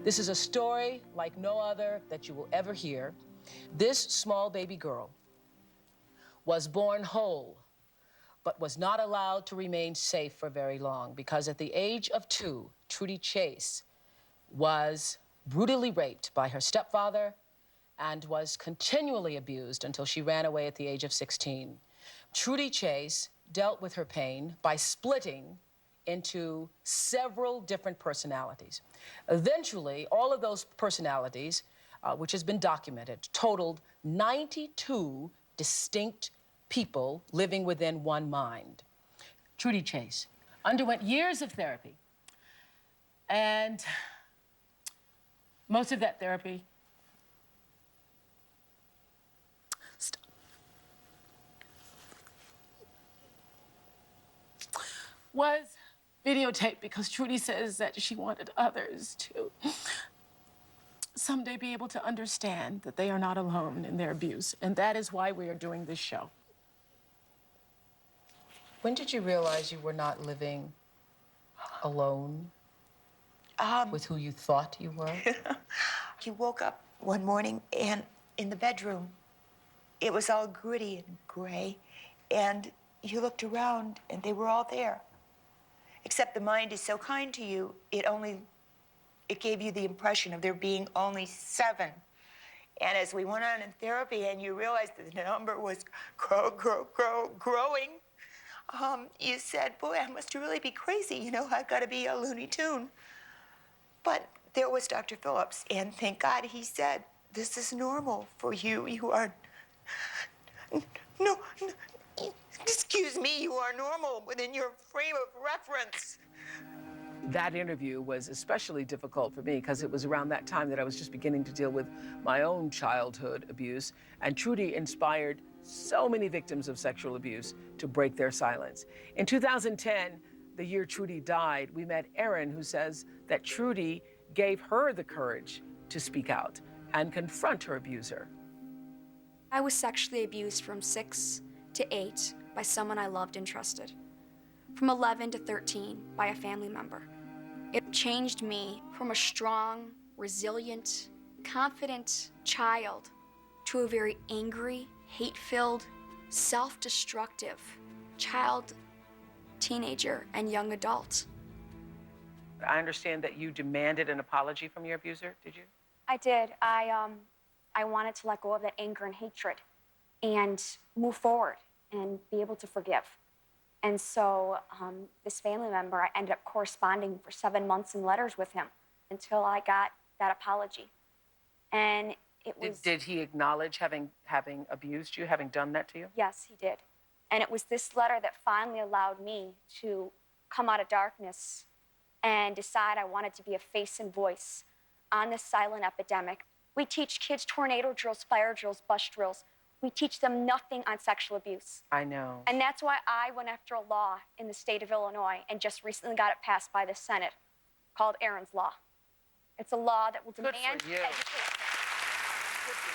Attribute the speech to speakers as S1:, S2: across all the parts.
S1: This is a story like no other that you will ever hear. This small baby girl was born whole, but was not allowed to remain safe for very long because at the age of 2, Trudy Chase was brutally raped by her stepfather and was continually abused until she ran away at the age of 16. Trudy Chase dealt with her pain by splitting into several different personalities. Eventually, all of those personalities, which has been documented, totaled 92 distinct people living within one mind. Trudy Chase underwent years of therapy, and most of that therapy was videotaped because Trudy says that she wanted others to someday be able to understand that they are not alone in their abuse, and that is why we are doing this show. When did you realize you were not living alone with who you thought you were?
S2: You woke up one morning and in the bedroom, it was all gritty and gray, and you looked around and they were all there. Except the mind is so kind to you, it gave you the impression of there being only 7. And as we went on in therapy and you realized that the number was growing, you said, boy, I must really be crazy. You know, I've got to be a Looney Tune. But there was Dr. Phillips, and thank God he said, this is normal for you. You are, no, excuse me, you are normal within your frame of reference.
S1: That interview was especially difficult for me because it was around that time that I was just beginning to deal with my own childhood abuse, and Trudy inspired so many victims of sexual abuse to break their silence. In 2010, the year Trudy died, we met Erin, who says that Trudy gave her the courage to speak out and confront her abuser.
S3: I was sexually abused from 6 to 8 by someone I loved and trusted. From 11 to 13 by a family member. It changed me from a strong, resilient, confident child to a very angry, hate-filled, self-destructive child, teenager, and young adult.
S1: I understand that you demanded an apology from your abuser, did you?
S3: I did. I wanted to let go of that anger and hatred and move forward and be able to forgive. And so this family member, I ended up corresponding for 7 months in letters with him until I got that apology. And it was...
S1: Did he acknowledge having abused you, having done that to you?
S3: Yes, he did. And it was this letter that finally allowed me to come out of darkness and decide I wanted to be a face and voice on this silent epidemic. We teach kids tornado drills, fire drills, bus drills. We teach them nothing on sexual abuse.
S1: I know.
S3: And that's why I went after a law in the state of Illinois and just recently got it passed by the Senate called Erin's Law. It's a law that will demand education.
S1: Good for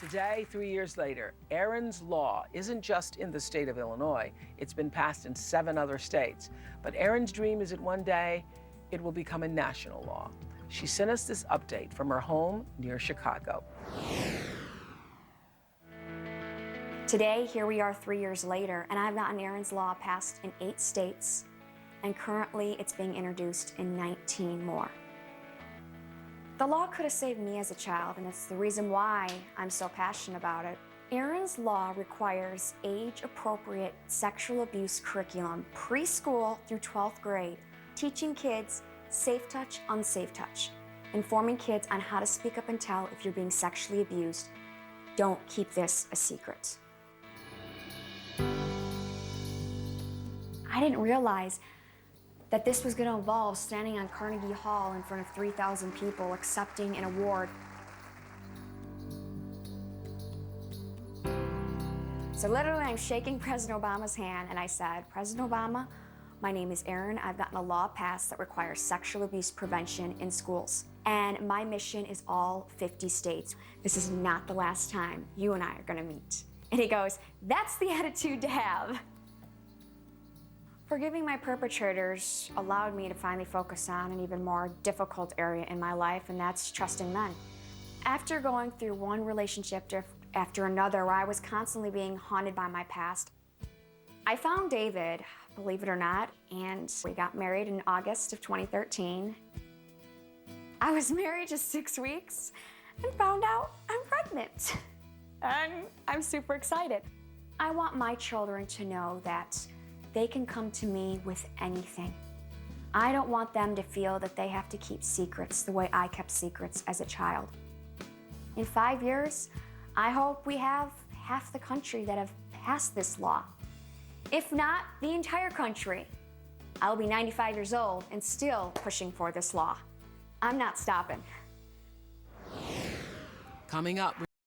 S1: you. Today, 3 years later, Erin's Law isn't just in the state of Illinois. It's been passed in 7 other states. But Erin's dream is that one day it will become a national law. She sent us this update from her home near Chicago.
S3: Today, here we are 3 years later, and I've gotten Erin's Law passed in 8 states, and currently it's being introduced in 19 more. The law could have saved me as a child, and it's the reason why I'm so passionate about it. Erin's Law requires age-appropriate sexual abuse curriculum, preschool through 12th grade, teaching kids safe touch, unsafe touch, informing kids on how to speak up and tell if you're being sexually abused. Don't keep this a secret. I didn't realize that this was going to involve standing on Carnegie Hall in front of 3,000 people accepting an award. So literally, I'm shaking President Obama's hand, and I said, President Obama, my name is Erin. I've gotten a law passed that requires sexual abuse prevention in schools. And my mission is all 50 states. This is not the last time you and I are going to meet. And he goes, that's the attitude to have. Forgiving my perpetrators allowed me to finally focus on an even more difficult area in my life, and that's trusting men. After going through one relationship after another where I was constantly being haunted by my past, I found David, believe it or not, and we got married in August of 2013. I was married just 6 weeks and found out I'm pregnant. And I'm super excited. I want my children to know that they can come to me with anything. I don't want them to feel that they have to keep secrets the way I kept secrets as a child. In 5 years, I hope we have half the country that have passed this law. If not, the entire country. I'll be 95 years old and still pushing for this law. I'm not stopping.
S1: Coming up.